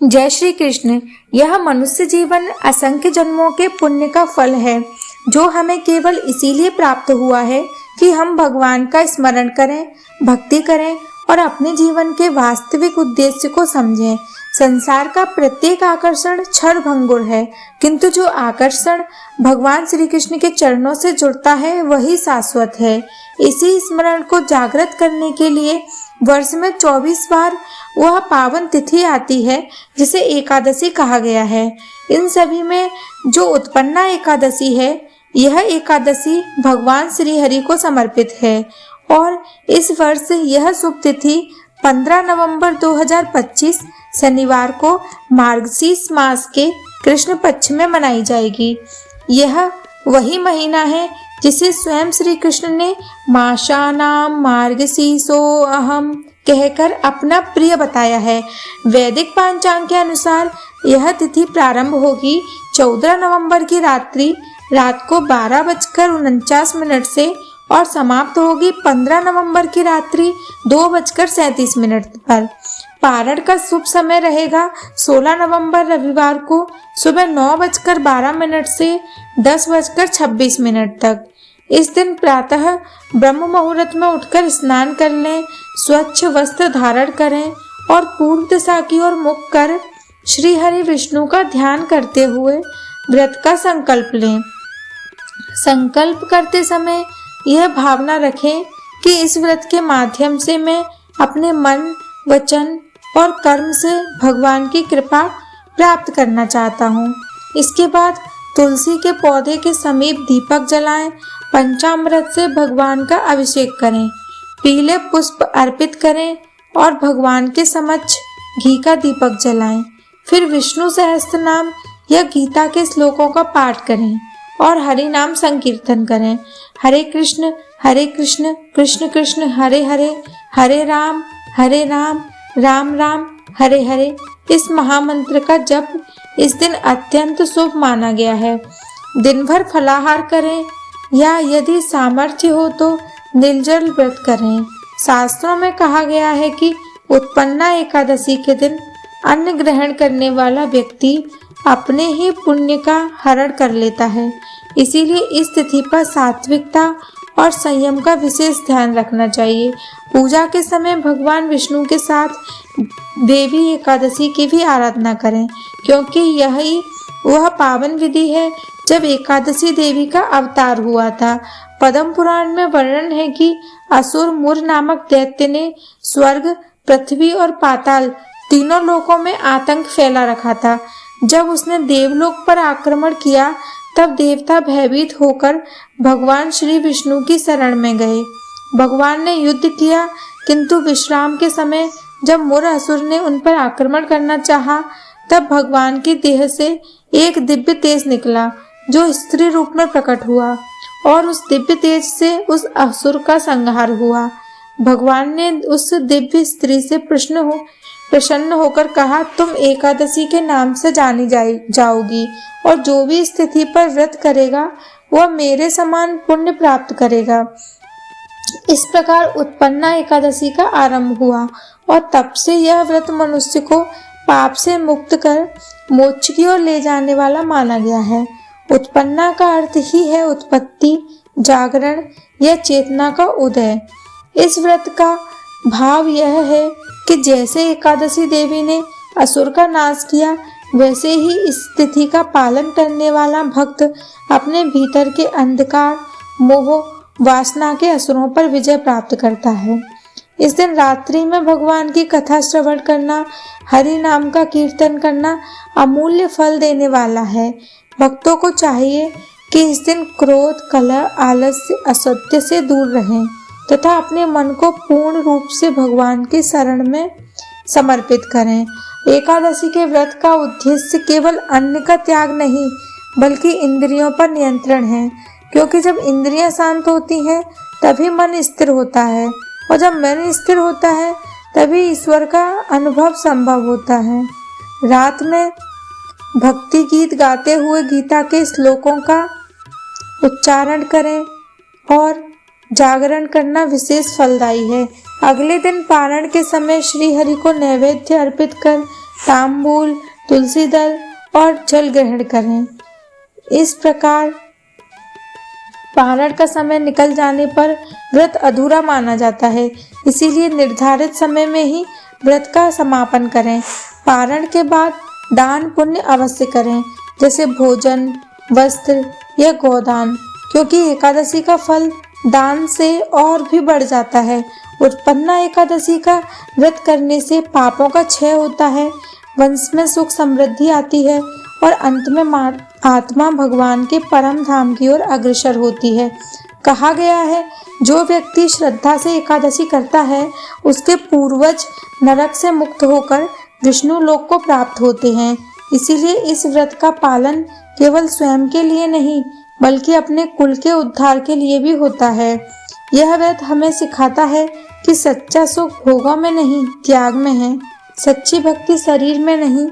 जय श्री कृष्ण। यह मनुष्य जीवन असंख्य जन्मों के पुण्य का फल है, जो हमें केवल इसीलिए प्राप्त हुआ है कि हम भगवान का स्मरण करें, भक्ति करें और अपने जीवन के वास्तविक उद्देश्य को समझें। संसार का प्रत्येक आकर्षण क्षणभंगुर है, किंतु जो आकर्षण भगवान श्री कृष्ण के चरणों से जुड़ता है वही शाश्वत है। इसी स्मरण को जागृत करने के लिए वर्ष में 24 बार वह पावन तिथि आती है जिसे एकादशी कहा गया है। इन सभी में जो उत्पन्ना एकादशी है, यह एकादशी भगवान श्री हरि को समर्पित है और इस वर्ष यह शुभ तिथि 15 नवंबर 2025 शनिवार को मार्गशीर्ष मास के कृष्ण पक्ष में मनाई जाएगी। यह वही महीना है जिसे स्वयं श्री कृष्ण ने माशानाम मार्गशीर्षो अहम कहकर अपना प्रिय बताया है। वैदिक पंचांग के अनुसार यह तिथि प्रारंभ होगी 14 नवंबर की रात को 12:49 से और समाप्त होगी 15 नवंबर की रात्रि 2:37 पर। पारण का शुभ समय रहेगा 16 नवंबर रविवार को सुबह 9:12 से 10:26 तक। इस दिन प्रातः ब्रह्म मुहूर्त में उठकर स्नान कर लें, स्वच्छ वस्त्र धारण करें और पूर्व दिशा की ओर मुख कर श्री हरि विष्णु का ध्यान करते हुए व्रत का संकल्प लें। संकल्प करते समय यह भावना रखें कि इस व्रत के माध्यम से मैं अपने मन, वचन और कर्म से भगवान की कृपा प्राप्त करना चाहता हूँ। इसके बाद तुलसी के पौधे के समीप दीपक जलाएं, पंचामृत से भगवान का अभिषेक करें, पीले पुष्प अर्पित करें और भगवान के समक्ष घी का दीपक जलाएं। फिर विष्णु सहस्त्र नाम या गीता के श्लोकों का पाठ करें और हरि नाम संकीर्तन करें। हरे कृष्ण कृष्ण कृष्ण हरे हरे, हरे राम राम राम हरे हरे। इस महामंत्र का जप इस दिन अत्यंत शुभ माना गया है। दिन भर फलाहार करें या यदि सामर्थ्य हो तो निर्जल व्रत करें। शास्त्रों में कहा गया है कि उत्पन्ना एकादशी के दिन अन्न ग्रहण करने वाला व्यक्ति अपने ही पुण्य का हरण कर लेता है। इसीलिए इस तिथि पर सात्विकता और संयम का विशेष ध्यान रखना चाहिए। पूजा के समय भगवान विष्णु के साथ देवी एकादशी की भी आराधना करें, क्योंकि यही वह पावन विधि है जब एकादशी देवी का अवतार हुआ था। पद्म पुराण में वर्णन है कि असुर मुर नामक दैत्य ने स्वर्ग, पृथ्वी और पाताल तीनों लोकों में आतंक फैला रखा था। जब उसने देवलोक पर आक्रमण किया तब देवता भयभीत होकर भगवान श्री विष्णु की शरण में गए। भगवान ने युद्ध किया, किंतु विश्राम के समय जब मुर असुर ने उन पर आक्रमण करना चाहा, तब भगवान की देह से एक दिव्य तेज निकला जो स्त्री रूप में प्रकट हुआ और उस दिव्य तेज से उस असुर का संहार हुआ। भगवान ने उस दिव्य स्त्री से प्रसन्न होकर कहा, तुम एकादशी के नाम से जानी जाओगी और जो भी इस तिथि पर व्रत करेगा वह मेरे समान पुण्य प्राप्त करेगा। इस प्रकार उत्पन्ना एकादशी का आरंभ हुआ और तब से यह व्रत मनुष्य को पाप से मुक्त कर मोक्ष की ओर ले जाने वाला माना गया है। उत्पन्ना का अर्थ ही है उत्पत्ति, जागरण या चेतना का उदय। इस व्रत का भाव यह है कि जैसे एकादशी देवी ने असुर का नाश किया, वैसे ही इस तिथि का पालन करने वाला भक्त अपने भीतर के अंधकार, मोह, वासना के असुरों पर विजय प्राप्त करता है। इस दिन रात्रि में भगवान की कथा श्रवण करना, हरि नाम का कीर्तन करना अमूल्य फल देने वाला है। भक्तों को चाहिए कि इस दिन क्रोध, कलह, आलस्य, असत्य से दूर रहें तथा अपने मन को पूर्ण रूप से भगवान की शरण में समर्पित करें। एकादशी के व्रत का उद्देश्य केवल अन्न का त्याग नहीं, बल्कि इंद्रियों पर नियंत्रण है, क्योंकि जब इंद्रियां शांत होती हैं तभी मन स्थिर होता है और जब मन स्थिर होता है तभी ईश्वर का अनुभव संभव होता है। रात में भक्ति गीत गाते हुए गीता के श्लोकों का उच्चारण करें और जागरण करना विशेष फलदायी है। अगले दिन पारण के समय श्री हरि को नैवेद्य अर्पित कर तांबूल, तुलसी दल और जल ग्रहण करें। इस प्रकार पारण का समय निकल जाने पर व्रत अधूरा माना जाता है, इसीलिए निर्धारित समय में ही व्रत का समापन करें। पारण के बाद दान पुण्य अवश्य करें, जैसे भोजन, वस्त्र या गोदान, क्योंकि एकादशी का फल दान से और भी बढ़ जाता है। उत्पन्ना एकादशी का व्रत करने से पापों का क्षय होता है, वंश में सुख समृद्धि आती है और अंत में आत्मा भगवान के परम धाम की ओर अग्रसर होती है। कहा गया है, जो व्यक्ति श्रद्धा से एकादशी करता है उसके पूर्वज नरक से मुक्त होकर विष्णु लोक को प्राप्त होते हैं। इसीलिए इस व्रत का पालन केवल स्वयं के लिए नहीं बल्कि अपने कुल के उद्धार के लिए भी होता है। यह व्रत हमें सिखाता है कि सच्चा सुख भोगों में नहीं, त्याग में है। सच्ची भक्ति शरीर में नहीं,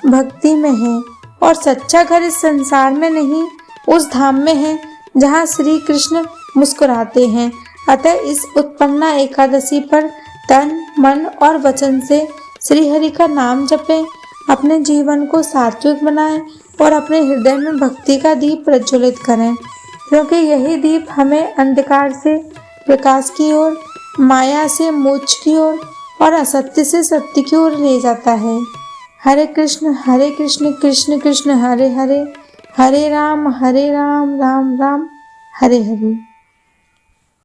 भक्ति में है। और सच्चा घर इस संसार में नहीं, उस धाम में है जहाँ श्री कृष्ण मुस्कुराते हैं। अतः इस उत्पन्ना एकादशी पर तन, मन और वचन से श्री हरि का नाम जपें, अपने जीवन को सात्विक बनाएं और अपने हृदय में भक्ति का दीप प्रज्वलित करें, क्योंकि यही दीप हमें अंधकार से प्रकाश की ओर, माया से मोक्ष की ओर और असत्य से सत्य की ओर ले जाता है। हरे कृष्ण कृष्ण कृष्ण हरे हरे, हरे राम राम राम हरे हरे।